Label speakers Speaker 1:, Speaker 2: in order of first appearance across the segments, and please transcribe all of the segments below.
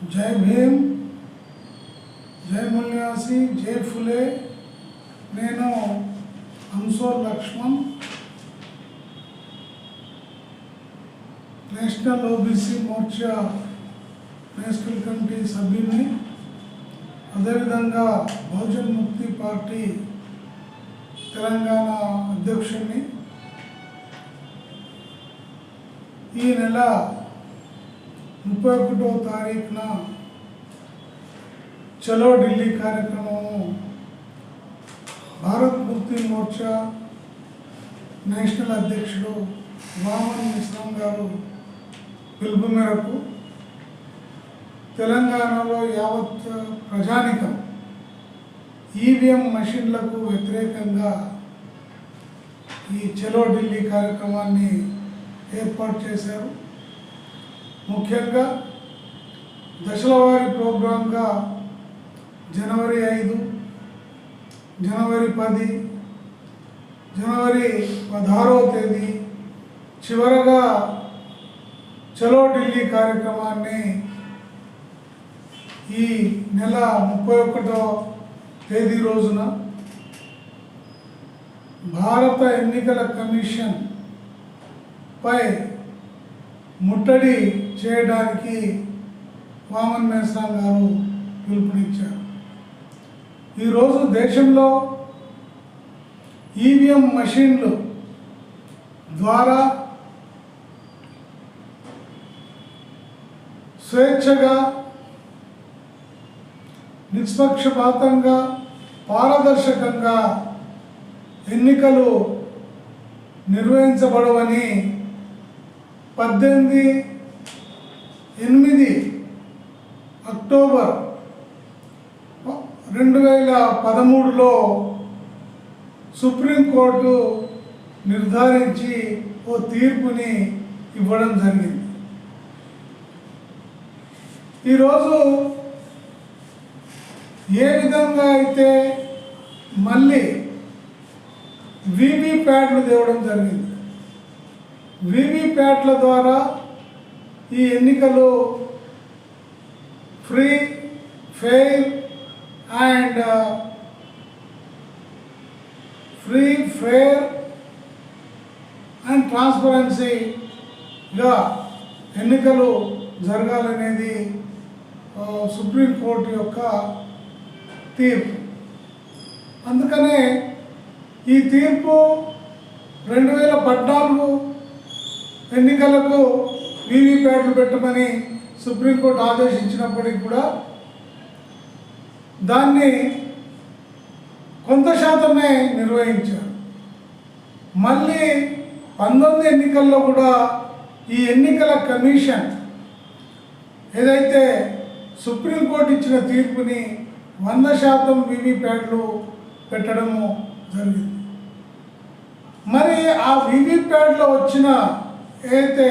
Speaker 1: जय भीम, जय मूल्यासी, जय फुले। నేను అంసోర్ Lakshman, national OBC Morcha national committee సభ్యుని, అదేవిధంగా బహుజన్ ముక్తి పార్టీ తెలంగాణ అధ్యక్షుడిని. ఈ నెల 31వ తారీఖున చలో ఢిల్లీ కార్యక్రమము భారత్ ముక్తి మోర్చా నేషనల్ అధ్యక్షుడు వామన్ మిశ్రం గారు పిలుపు మేరకు తెలంగాణలో యావత్ ప్రజానికం ఈవీఎం మెషిన్లకు వ్యతిరేకంగా ఈ చలో ఢిల్లీ కార్యక్రమాన్ని ఏర్పాటు చేశారు. ముఖ్యంగా దశలవారీ ప్రోగ్రాంగా జనవరి 5, జనవరి 10, జనవరి 16వ తేదీ చివరగా చలో ఢిల్లీ కార్యక్రమాన్ని ఈ నెల 31వ తేదీ రోజున భారత ఎన్నికల కమిషన్ పై ముట్టడి చేయడానికి వామన్ మేశ్రాం గారు పిలుపునిచ్చారు. ఈరోజు దేశంలో ఈవీఎం మెషిన్లు ద్వారా స్వేచ్ఛగా, నిష్పక్షపాతంగా, పారదర్శకంగా ఎన్నికలు నిర్వహించబడవని 18/8 అక్టోబర్ 2013లో సుప్రీంకోర్టు నిర్ధారించి ఓ తీర్పుని ఇవ్వడం జరిగింది. ఈరోజు ఏ విధంగా అయితే మళ్ళీ వీవీప్యాట్లు తేవడం జరిగింది, వీవీప్యాట్ల ద్వారా ఈ ఎన్నికలు free, fair and fair and ట్రాన్స్పరెన్సీగా ఎన్నికలు జరగాలనేది సుప్రీంకోర్టు యొక్క తీర్పు. అందుకనే ఈ తీర్పు 2014 ఎన్నికలకు వీవీప్యాట్లు పెట్టమని సుప్రీంకోర్టు ఆదేశించినప్పటికీ కూడా దాన్ని కొంత శాతమే నిర్వహించారు. మళ్ళీ 19 ఎన్నికల్లో కూడా ఈ ఎన్నికల కమిషన్ ఏదైతే సుప్రీంకోర్టు ఇచ్చిన తీర్పుని 100% వీవీప్యాట్లు పెట్టడము జరిగింది. మరి ఆ వీవీప్యాట్లో వచ్చిన ఏదైతే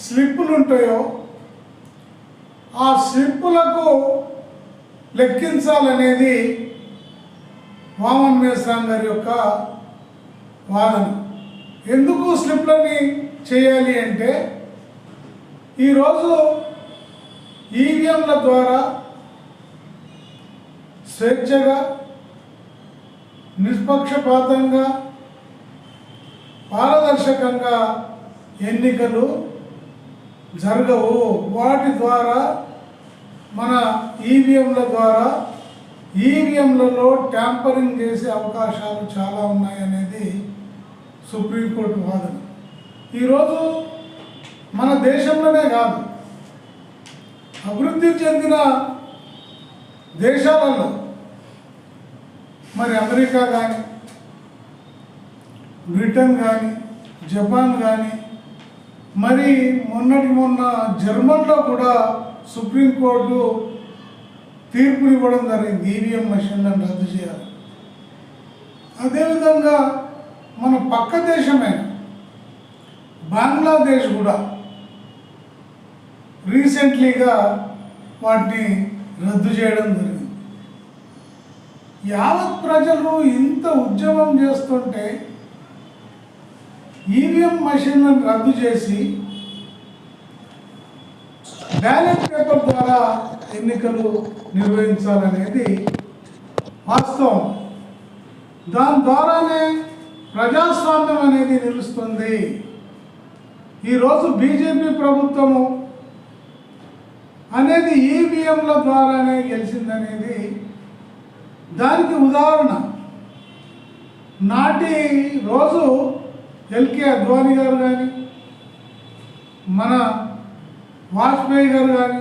Speaker 1: స్లిప్పులు ఉంటాయో ఆ స్లిప్పులకు లెక్కించాలనేది వామన్ మేశ్రాం గారి యొక్క వాదన. ఎందుకు స్లిప్లని చేయాలి అంటే ఈరోజు ఈవీఎంల ద్వారా స్వేచ్ఛగా, నిష్పక్షపాతంగా, పారదర్శకంగా ఎన్నికలు జరగవు. వాటి ద్వారా మన ఈవీఎంల ద్వారా ఈవీఎంలలో ట్యాంపరింగ్ చేసే అవకాశాలు చాలా ఉన్నాయనేది సుప్రీంకోర్టు వాదన. ఈరోజు మన దేశంలోనే కాదు, అభివృద్ధి చెందిన దేశాలలో మరి అమెరికా కానీ, బ్రిటన్ కానీ, జపాన్ కానీ, మరి మొన్న జర్మన్లో కూడా సుప్రీంకోర్టు తీర్పునివ్వడం జరిగింది ఈవీఎం మెషిన్లను రద్దు చేయాలి. అదేవిధంగా మన పక్క దేశమైన బంగ్లాదేశ్ కూడా రీసెంట్లీగా వాటిని రద్దు చేయడం జరిగింది. యావత్ ప్రజలు ఇంత ఉద్యమం చేస్తుంటే ఈవీఎం మెషిన్లను రద్దు చేసి బ్యాలెట్ పేపర్ ద్వారా ఎన్నికలు నిర్వహించాలనేది వాస్తవం. దాని ద్వారానే ప్రజాస్వామ్యం అనేది నిలుస్తుంది. ఈరోజు బీజేపీ ప్రభుత్వము అనేది ఈవీఎంల ద్వారానే గెలిచిందనేది దానికి ఉదాహరణ. నాటి రోజు ఎల్కే అద్వానీ గారు కానీ, మన వాజ్పేయి గారు కానీ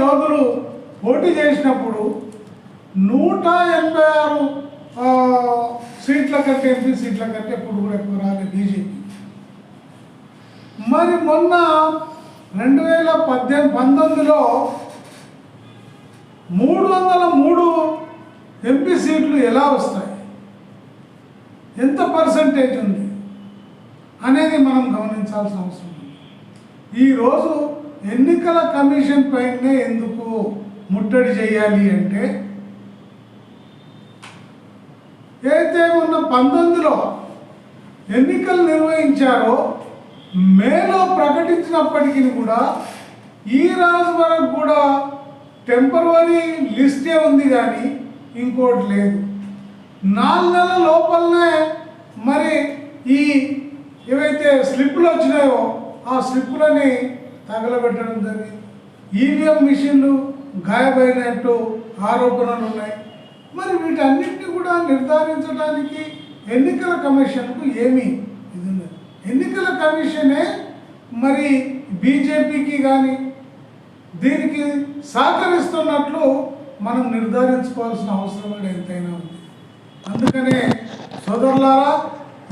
Speaker 1: యోధులు పోటీ చేసినప్పుడు 186 సీట్ల కంటే, ఎంపీ సీట్ల కంటే ఎప్పుడు కూడా ఎక్కువ రాలేదు బీజేపీ. మరి మొన్న 2019లో 303 ఎంపీ సీట్లు ఎలా వస్తాయి, ఎంత పర్సంటేజ్ ఉంది అనేది మనం గమనించాల్సిన అవసరం ఉంది. ఈరోజు ఎన్నికల కమిషన్ పైనే ఎందుకు ముట్టడి చేయాలి అంటే, ఏదైతే ఉన్న 19లో ఎన్నికలు నిర్వహించారో మేలో ప్రకటించినప్పటికీ కూడా ఈ రోజు వరకు కూడా టెంపరవరీ లిస్టే ఉంది కానీ ఇంకోటి లేదు. 4 నెలల లోపలనే మరి ఈ ఏవైతే స్లిప్పులు వచ్చినాయో ఆ స్లిప్పులని తగలబెట్టడం జరిగింది. ఈవీఎం మిషన్లు గాయపడినట్టు ఆరోపణలు ఉన్నాయి. మరి వీటన్నిటిని కూడా నిర్ధారించడానికి ఎన్నికల కమిషన్కు ఏమీ ఇది ఉన్నది. ఎన్నికల కమిషనే మరి బీజేపీకి కానీ దీనికి సహకరిస్తున్నట్లు మనం నిర్ధారించుకోవాల్సిన అవసరం కూడా ఎంతైనా ఉంది. అందుకనే సోదరులారా,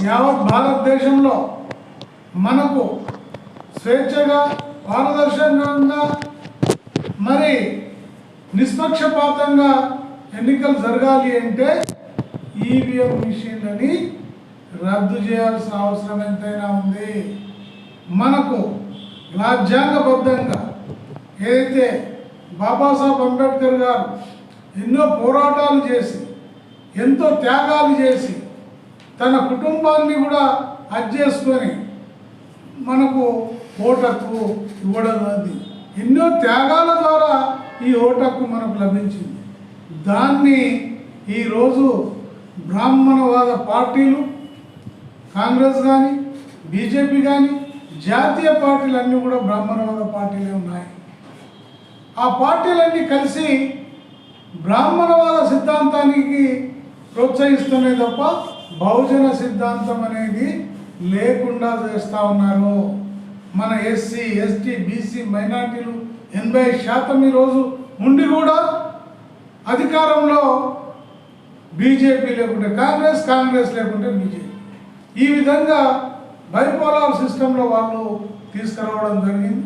Speaker 1: యావత్ భారతదేశంలో మనకు స్వేచ్ఛగా, పారదర్శకంగా, మరి నిష్పక్షపాతంగా ఎన్నికలు జరగాలి అంటే ఈవీఎం మిషన్లని రద్దు చేయాల్సిన అవసరం ఎంతైనా ఉంది. మనకు రాజ్యాంగబద్ధంగా ఏదైతే బాబాసాహెబ్ అంబేద్కర్ గారు ఎన్నో పోరాటాలు చేసి, ఎంతో త్యాగాలు చేసి, తన కుటుంబాన్ని కూడా చేసుకొని మనకు ఓటకు ఇవ్వడం అది ఎన్నో త్యాగాల ద్వారా ఈ ఓటకు మనకు లభించింది. దాన్ని ఈరోజు బ్రాహ్మణవాద పార్టీలు, కాంగ్రెస్ కానీ, బీజేపీ కానీ, జాతీయ పార్టీలన్నీ కూడా బ్రాహ్మణవాద పార్టీలే ఉన్నాయి. ఆ పార్టీలన్నీ కలిసి బ్రాహ్మణవాద సిద్ధాంతానికి ప్రోత్సహిస్తున్నాయి తప్ప బహుజన సిద్ధాంతం అనేది లేకుండా చేస్తూ ఉన్నారు. మన ఎస్సీ, ఎస్టీ, బీసీ, మైనార్టీలు 80% ఈరోజు ఉండి కూడా అధికారంలో బీజేపీ లేకుంటే కాంగ్రెస్, కాంగ్రెస్ లేకుంటే బీజేపీ, ఈ విధంగా బైపోలార్ సిస్టంలో వాళ్ళు తీసుకురావడం జరిగింది.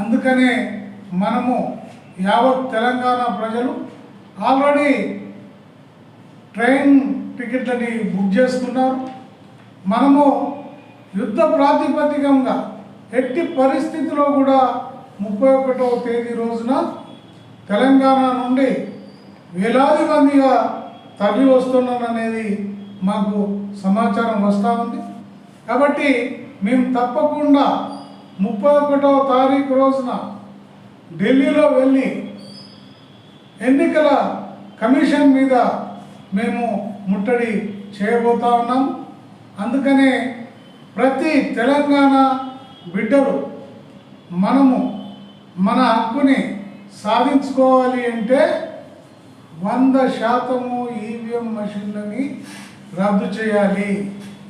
Speaker 1: అందుకనే మనము యావత్ తెలంగాణ ప్రజలు ఆల్రెడీ ట్రైన్ టికెట్లని బుక్ చేసుకున్నారు. మనము యుద్ధ ప్రాతిపదికంగా ఎట్టి పరిస్థితిలో కూడా 31వ తేదీ రోజున తెలంగాణ నుండి వేలాది మందిగా తరలి వస్తున్నారనేది మాకు సమాచారం వస్తూ ఉంది. కాబట్టి మేము తప్పకుండా 31వ తారీఖు రోజున ఢిల్లీలో వెళ్ళి ఎన్నికల కమిషన్ మీద మేము ముట్టడి చేయబోతా ఉన్నాం. అందుకనే ప్రతి తెలంగాణ బిడ్డలు మనము మన హక్కుని సాధించుకోవాలి అంటే 100% ఈవీఎం మెషిన్లని రద్దు చేయాలి.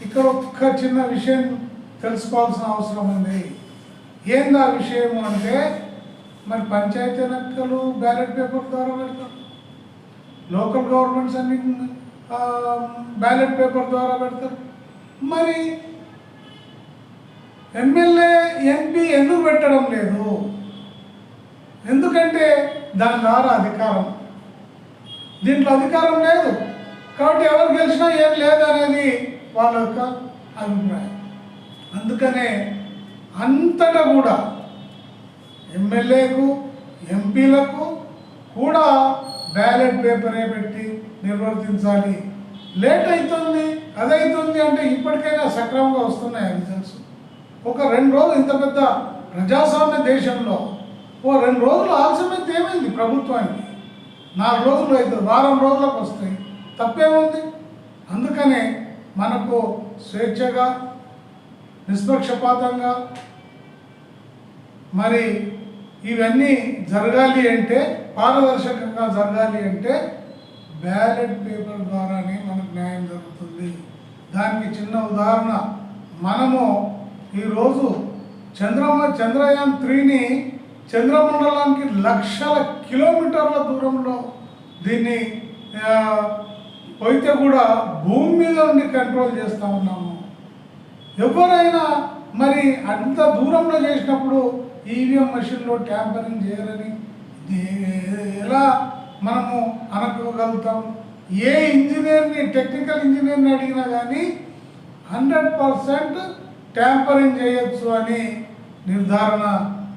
Speaker 1: ఇక్కడ ఒక్క చిన్న విషయం తెలుసుకోవాల్సిన అవసరం ఉంది. ఏందా విషయం అంటే, మరి పంచాయతీ ఎన్నికలు బ్యాలెట్ పేపర్ ద్వారా పెడతారు, లోకల్ గవర్నమెంట్స్ అన్ని బ్యాలెట్ పేపర్ ద్వారా పెడతారు. మరి ఎమ్మెల్యే, ఎంపీ ఎందుకు పెట్టడం లేదు? ఎందుకంటే దాని ద్వారా అధికారం, దీంట్లో అధికారం లేదు కాబట్టి ఎవరు గెలిచినా ఏం లేదనేది వాళ్ళ యొక్క అభిప్రాయం. అందుకనే అంతటా కూడా ఎమ్మెల్యేకు, ఎంపీలకు కూడా బ్యాలెట్ పేపరే పెట్టి నిర్వర్తించాలి. లేట్ అవుతుంది, అదవుతుంది అంటే ఇప్పటికైనా సక్రమంగా వస్తున్నాయి రిజల్ట్స్. ఒక 2 రోజులు ఇంత పెద్ద ప్రజాస్వామ్య దేశంలో ఓ 2 రోజులు ఆలస్యమైతే ఏమైంది ప్రభుత్వానికి? 4 రోజులు అయితే వారం రోజులకు వస్తాయి, తప్పేముంది? అందుకనే మనకు స్వేచ్ఛగా నిష్పక్షపాతంగా మరి ఇవన్నీ జరగాలి అంటే, పారదర్శకంగా జరగాలి అంటే బ్యాలెట్ పేపర్ ద్వారానే మనకు న్యాయం జరుగుతుంది. దానికి చిన్న ఉదాహరణ, మనము ఈరోజు చంద్రయాన్ 3ని చంద్రమండలానికి లక్షల కిలోమీటర్ల దూరంలో దీన్ని పోయితే కూడా భూమి మీద ఉండి కంట్రోల్ చేస్తూ ఉన్నాము. ఎవరైనా మరి అంత దూరంలో చేసినప్పుడు ఈవీఎం మెషిన్లో ట్యాంపరింగ్ చేయరని ఎలా మనము అనుకోగలుగుతాం? ఏ ఇంజనీర్ని, టెక్నికల్ ఇంజనీర్ని అడిగినా కానీ 100% ట్యాంపరింగ్ చేయొచ్చు అని నిర్ధారణ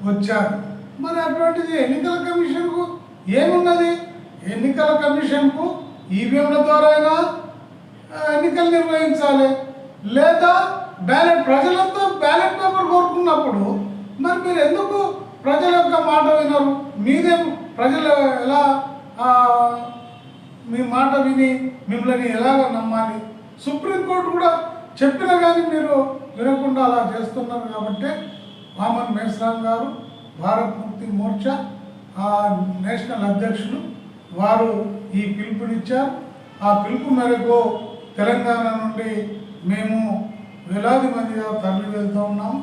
Speaker 1: వచ్చారు. మరి అటువంటిది ఎన్నికల కమిషన్కు ఏమున్నది? ఎన్నికల కమిషన్కు ఈవీఎంల ద్వారా అయినా ఎన్నికలు నిర్వహించాలి, లేదా ప్రజలంతా బ్యాలెట్ పేపర్ కోరుకున్నప్పుడు మరి మీరు ఎందుకు ప్రజల యొక్క మాట వినరు? మీదే ప్రజలు ఎలా మీ మాట విని మిమ్మల్ని ఎలాగ నమ్మాలి? సుప్రీంకోర్టు కూడా చెప్పినా కానీ మీరు వినకుండా అలా చేస్తున్నారు. కాబట్టి వామన్ మేశ్రామ్ గారు, భారత్ ముక్తి మోర్చా నేషనల్ అధ్యక్షులు, వారు ఈ పిలుపునిచ్చారు. ఆ పిలుపు మేరకు తెలంగాణ నుండి మేము వేలాది మందిగా తరలి వెళ్తూ ఉన్నాం.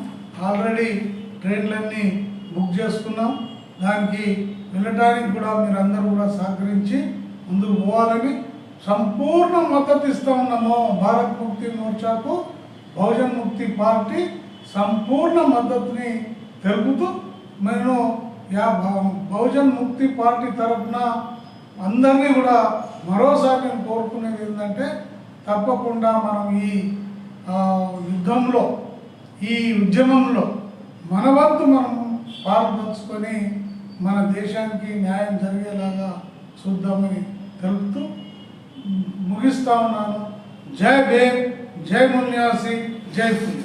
Speaker 1: ఆల్రెడీ ట్రైన్లన్నీ బుక్ చేసుకున్నాం. దానికి వెళ్ళటానికి కూడా మీరందరూ కూడా సహకరించి ముందుకు పోవాలని సంపూర్ణ మద్దతు ఇస్తూ ఉన్నాము. భారత్ ముక్తి మోర్చాకు బహుజన్ ముక్తి పార్టీ సంపూర్ణ మద్దతుని తెలుపుతూ నేను బహుజన్ ముక్తి పార్టీ తరఫున అందరినీ కూడా మరోసారి నేను కోరుకునేది ఏంటంటే, తప్పకుండా మనం ఈ యుద్ధంలో, ఈ ఉద్యమంలో మన వంతు మనం పాల్పంచుకొని మన దేశానికి న్యాయం జరిగేలాగా చూద్దామని తెలుపుతూ ముగిస్తా ఉన్నాను. జై భీమ్, జై మున్యాసి, జై ఫుల్.